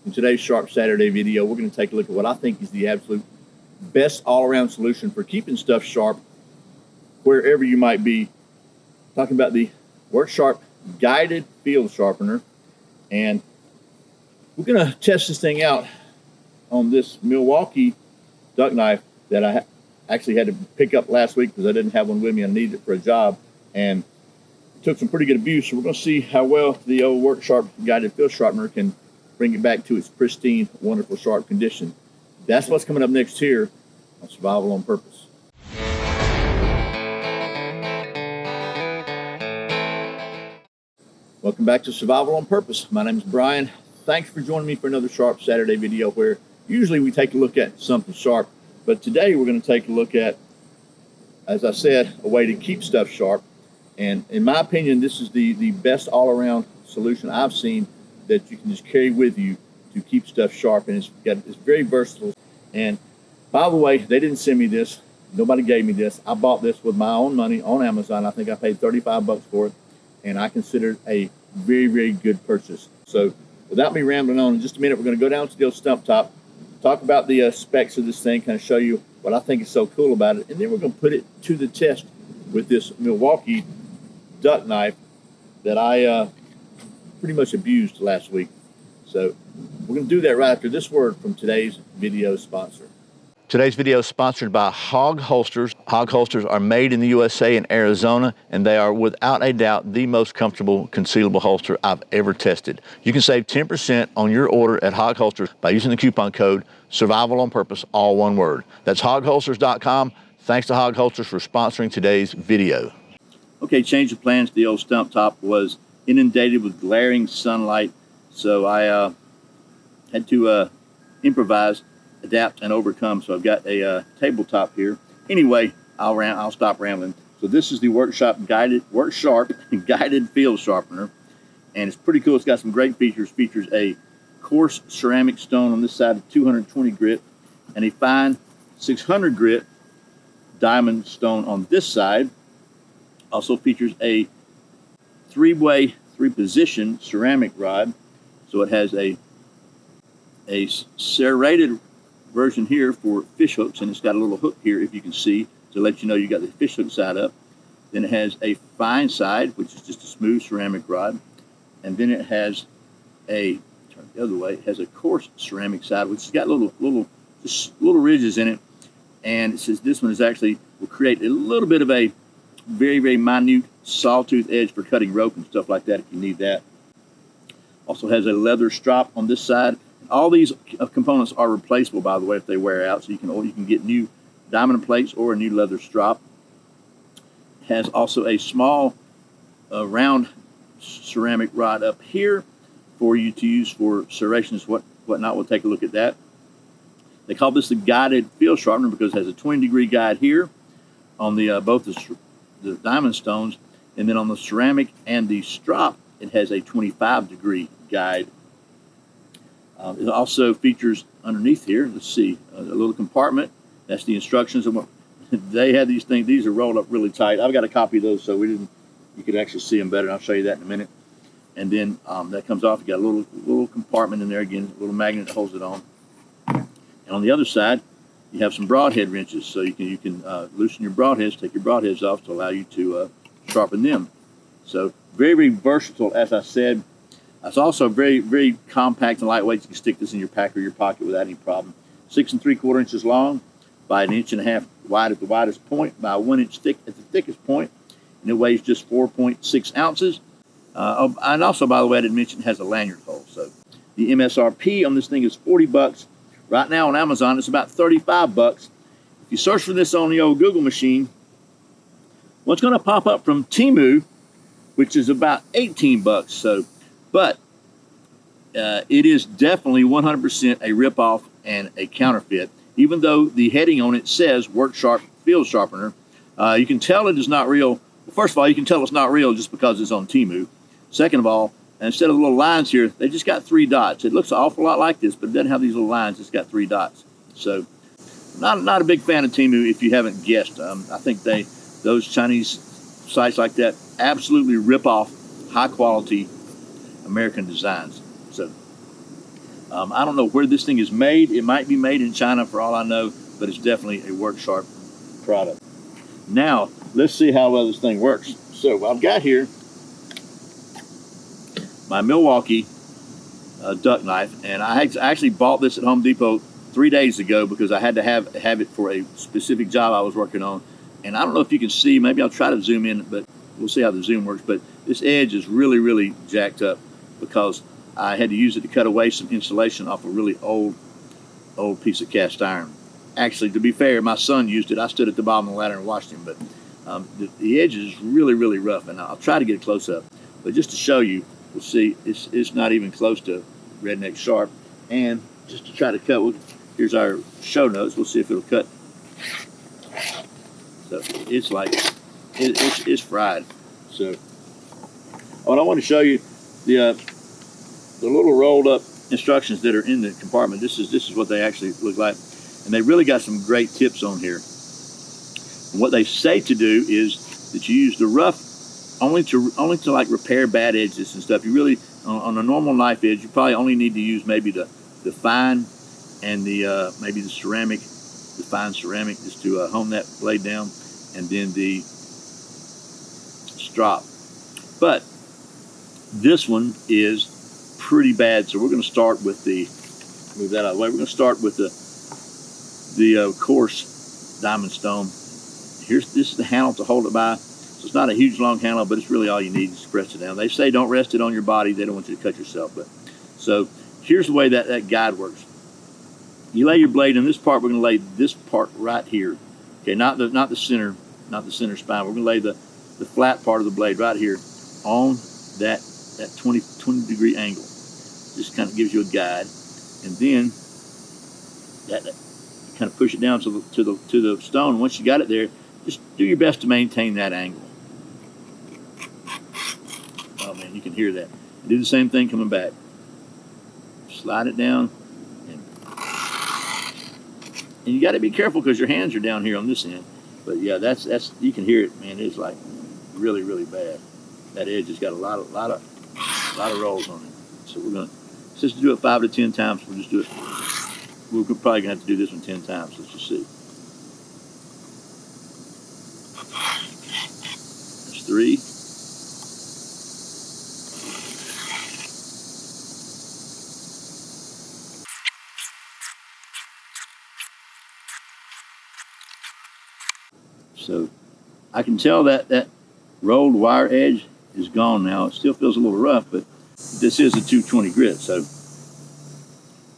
In today's Sharp Saturday video, we're going to take a look at what I think is the absolute best all-around solution for keeping stuff sharp wherever you might be. Talking about the WorkSharp Guided Field Sharpener, and we're going to test this thing out on this Milwaukee duck knife that I actually had to pick up last week because I didn't have one with me. I needed it for a job, and it took some pretty good abuse. So we're going to see how well the old WorkSharp Guided Field Sharpener can bring it back to its pristine, wonderful, sharp condition. That's what's coming up next here on Survival on Purpose. Welcome back to Survival on Purpose. My name is Brian. Thanks for joining me for another Sharp Saturday video where usually we take a look at something sharp, but today we're going to take a look at, as I said, a way to keep stuff sharp. And in my opinion, this is the best all-around solution I've seen that you can just carry with you to keep stuff sharp, and it's very versatile. And by the way, they didn't send me this. Nobody gave me this. I bought this with my own money on Amazon. I think I paid 35 bucks for it, and I consider it a very, very good purchase. So without me rambling on, in just a minute, we're going to go down to the old stump top, talk about the specs of this thing, kind of show you what I think is so cool about it, and then we're going to put it to the test with this Milwaukee duck knife that I pretty much abused last week. So we're going to do that right after this word from today's video sponsor. Today's video is sponsored by Hog Holsters. Hog Holsters are made in the USA in Arizona, and they are without a doubt the most comfortable concealable holster I've ever tested. You can save 10% on your order at Hog Holsters by using the coupon code Survival on Purpose, all one word. That's hogholsters.com. Thanks to Hog Holsters for sponsoring today's video. Okay, change of plans. The old stump top was inundated with glaring sunlight, so I had to improvise, adapt, and overcome. So I've got a tabletop here. Anyway, I'll stop rambling. So this is the WorkSharp Guided Field Sharpener, and it's pretty cool. It's got some great features. Features a coarse ceramic stone on this side of 220 grit, and a fine 600 grit diamond stone on this side. Also features a three-position ceramic rod. So it has a serrated version here for fish hooks, and it's got a little hook here, if you can see, to let you know you got the fish hook side up. Then it has a fine side, which is just a smooth ceramic rod. And then it has turn the other way, it has a coarse ceramic side, which has got little ridges in it. And it says this one will create a little bit of a very, very minute sawtooth edge for cutting rope and stuff like that if you need that. Also has a leather strop on this side. All these components are replaceable, by the way, if they wear out, so you can get new diamond plates or a new leather strop. It has also a small round ceramic rod up here for you to use for serrations, whatnot. We'll take a look at that. They call this the guided field sharpener because it has a 20-degree guide here on the both the diamond stones, and then on the ceramic and the strop, it has a 25-degree guide. It also features underneath here, let's see, a little compartment. That's the instructions. They had these things. These are rolled up really tight. I've got a copy of those, so you could actually see them better, and I'll show you that in a minute. And then that comes off. You got a little compartment in there again, a little magnet that holds it on. And on the other side, you have some broadhead wrenches, so you can loosen your broadheads, take your broadheads off to allow you to sharpen them. So very, very versatile, as I said. It's also very, very compact and lightweight. You can stick this in your pack or your pocket without any problem. 6 3/4 inches long by 1.5 inches wide at the widest point, by 1 inch thick at the thickest point, and it weighs just 4.6 ounces. And also, by the way, I didn't mention it has a lanyard hole. So the MSRP on this thing is 40 bucks. Right now on Amazon, it's about 35 bucks. If you search for this on the old Google machine, what's going to pop up from Temu, which is about 18 bucks. So, but it is definitely 100% a ripoff and a counterfeit. Even though the heading on it says WorkSharp Field Sharpener, you can tell it is not real. Well, first of all, you can tell it's not real just because it's on Temu. Second of all, instead of the little lines here, they just got 3 dots. It looks an awful lot like this, but it doesn't have these little lines. It's got 3 dots. So not a big fan of Temu, if you haven't guessed. I think those Chinese sites like that absolutely rip off high-quality American designs. So I don't know where this thing is made. It might be made in China for all I know, but it's definitely a WorkSharp product. Now, let's see how well this thing works. So I've got here my Milwaukee duck knife, and I actually bought this at Home Depot 3 days ago because I had to have it for a specific job I was working on. And I don't know if you can see, maybe I'll try to zoom in, but we'll see how the zoom works. But this edge is really, really jacked up because I had to use it to cut away some insulation off a really old piece of cast iron. Actually, to be fair, my son used it. I stood at the bottom of the ladder and watched him, but the edge is really, really rough, and I'll try to get a close-up. But just to show you, we'll see, it's not even close to redneck sharp. And just to try to cut, here's our show notes. We'll see if it'll cut. So it's like, it's fried. So what I want to show you, the little rolled up instructions that are in the compartment. This is what they actually look like, and they really got some great tips on here. And what they say to do is that you use the rough only to like repair bad edges and stuff. You really, on a normal knife edge, you probably only need to use maybe the fine and the maybe the fine ceramic, just to hone that blade down, and then the strop. But this one is pretty bad, so we're going to start with move that out of the way. We're going to start with the coarse diamond stone. This is the handle to hold it by. So it's not a huge long handle, but it's really all you need to press it down. They say don't rest it on your body. They don't want you to cut yourself. But so here's the way that guide works. You lay your blade in this part. We're going to lay this part right here. Okay, not the center spine. We're going to lay the flat part of the blade right here on that 20 degree angle. Just kind of gives you a guide, and then that kind of push it down to the stone. Once you got it there, just do your best to maintain that angle. Oh man, you can hear that. Do the same thing coming back. Slide it down, and you got to be careful because your hands are down here on this end. But yeah, that's you can hear it, man. It's like really, really bad. That edge has got a lot of rolls on it. So we're gonna just do it 5 to 10 times. We'll just do it. We're probably gonna have to do this one 10 times. Let's just see. That's 3. So I can tell that rolled wire edge is gone now. It still feels a little rough, but this is a 220 grit. So,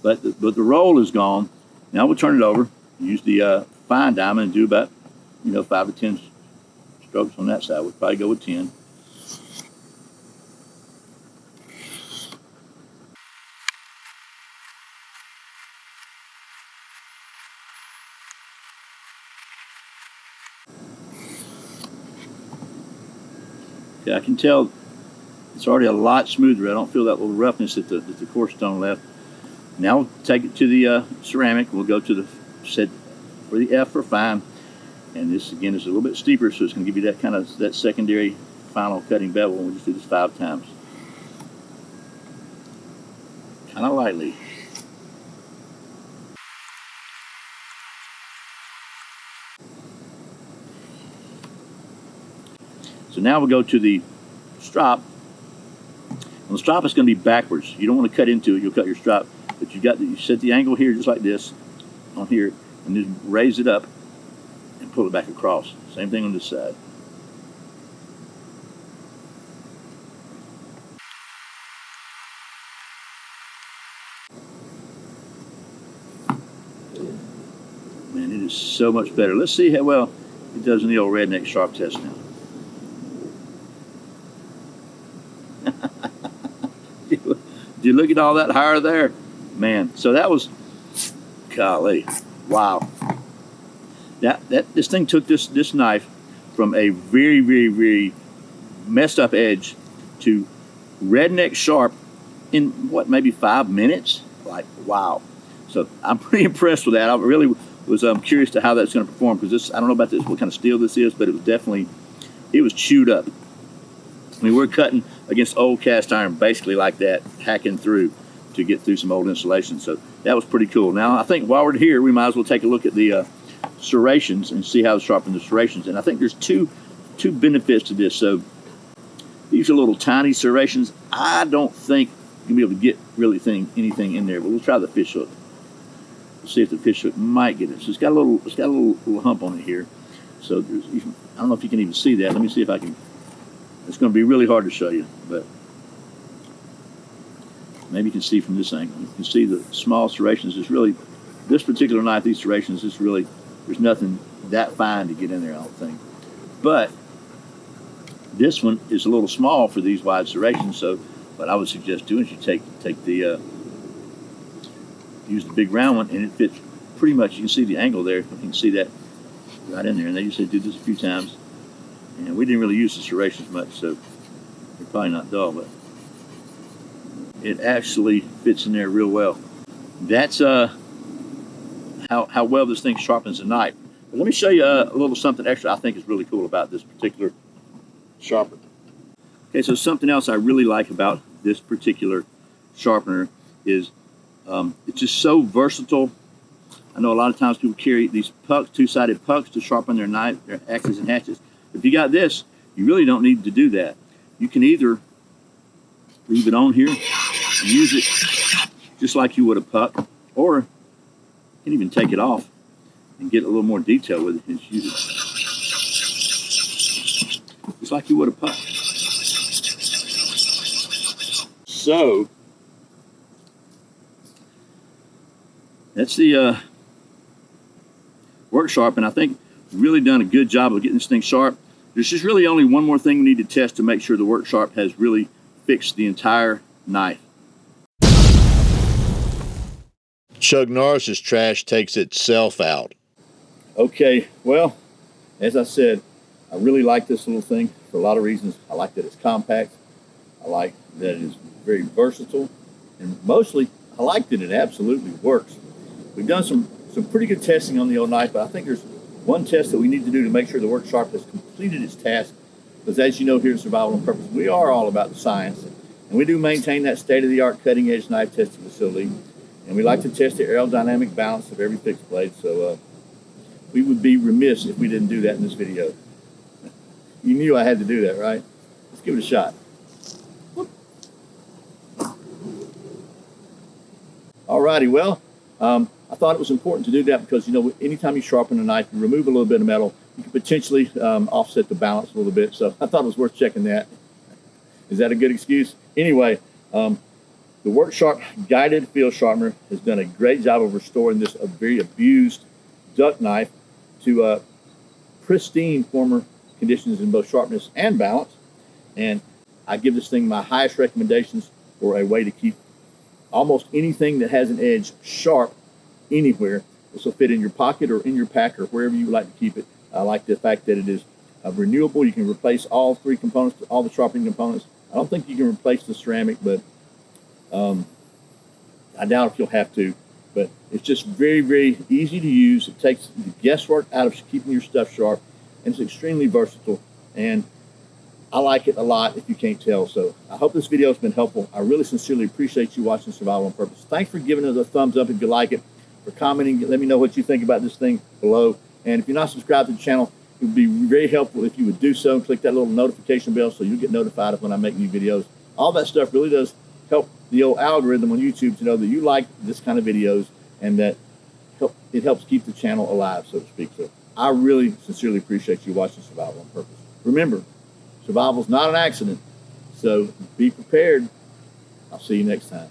but the roll is gone. Now we'll turn it over. Use the fine diamond and do about 5 to 10 strokes on that side. We'll probably go with 10. Okay, I can tell it's already a lot smoother. I don't feel that little roughness that the coarse stone left. Now we'll take it to the ceramic. We'll go to the set for the F for fine, and this again is a little bit steeper, so it's going to give you that secondary final cutting bevel. We'll just do this 5 times, kind of lightly. So now we'll go to the strop. On the strop, it's going to be backwards. You don't want to cut into it. You'll cut your strop. But you set the angle here just like this on here, and then raise it up and pull it back across. Same thing on this side. Man, it is so much better. Let's see how well it does in the old redneck sharp test now. Do you look at all that higher there? Man, so that was, golly, wow. This thing took this knife from a very, very, very messed up edge to redneck sharp in what, maybe 5 minutes? Like, wow. So I'm pretty impressed with that. I really was curious to how that's going to perform, because I don't know about what kind of steel this is, but it was chewed up. I mean, we're cutting against old cast iron basically like that, hacking through. to get through some old installation. So that was pretty cool. Now, I think while we're here, we might as well take a look at the serrations and see how to sharpen the serrations. And I think there's two benefits to this. So these are little tiny serrations. I don't think you'll be able to get really anything in there, but we'll try the fish hook. We'll see if the fish hook might get it. So it's got a little hump on it here. So I don't know if you can even see that. Let me see if I can. It's going to be really hard to show you, but maybe you can see from this angle. You can see the small serrations. It's really, this particular knife, these serrations, is really, there's nothing that fine to get in there, I don't think. But this one is a little small for these wide serrations, so what I would suggest doing is you take the, use the big round one, and it fits pretty much. You can see the angle there. You can see that right in there. And they used to do this a few times, and we didn't really use the serrations much, so they're probably not dull, but it actually fits in there real well. That's how well this thing sharpens a knife. But let me show you a little something extra I think is really cool about this particular sharpener. Okay, so something else I really like about this particular sharpener is it's just so versatile. I know a lot of times people carry these pucks, two-sided pucks, to sharpen their knife, their axes and hatchets. If you got this, you really don't need to do that. You can either leave it on here and use it just like you would a puck, or you can even take it off and get a little more detail with it and use it just like you would a puck. So that's the WorkSharp, and I think we've really done a good job of getting this thing sharp. There's just really only one more thing we need to test to make sure the WorkSharp has really fixed the entire knife. Chuck Norris's trash takes itself out. Okay, well, as I said, I really like this little thing for a lot of reasons. I like that it's compact. I like that it is very versatile, and mostly I like that it absolutely works. We've done some pretty good testing on the old knife, but I think there's one test that we need to do to make sure the WorkSharp has completed its task. Because as you know, here at Survival on Purpose, we are all about the science, and we do maintain that state-of-the-art cutting-edge knife testing facility, and we like to test the aerodynamic balance of every fixed blade. So we would be remiss if we didn't do that in this video. You knew I had to do that, right? Let's give it a shot. Alrighty, well, I thought it was important to do that because, you know, anytime you sharpen a knife, you remove a little bit of metal, you can potentially offset the balance a little bit. So I thought it was worth checking that. Is that a good excuse? Anyway, the WorkSharp Guided Field Sharpener has done a great job of restoring this very abused duck knife to pristine former conditions in both sharpness and balance. And I give this thing my highest recommendations for a way to keep almost anything that has an edge sharp anywhere. This will fit in your pocket or in your pack or wherever you would like to keep it. I like the fact that it is renewable. You can replace all three components, all the sharpening components. I don't think you can replace the ceramic, but I doubt if you'll have to. But it's just very, very easy to use. It takes the guesswork out of keeping your stuff sharp, and it's extremely versatile. And I like it a lot, if you can't tell. So I hope this video has been helpful. I really sincerely appreciate you watching Survival on Purpose. Thanks for giving it a thumbs up if you like it, for commenting. Let me know what you think about this thing below. And if you're not subscribed to the channel, it would be very helpful if you would do so. Click that little notification bell so you'll get notified of when I make new videos. All that stuff really does help the old algorithm on YouTube to know that you like this kind of videos, and that it helps keep the channel alive, so to speak. So I really sincerely appreciate you watching Survival on Purpose. Remember, survival's not an accident, so be prepared. I'll see you next time.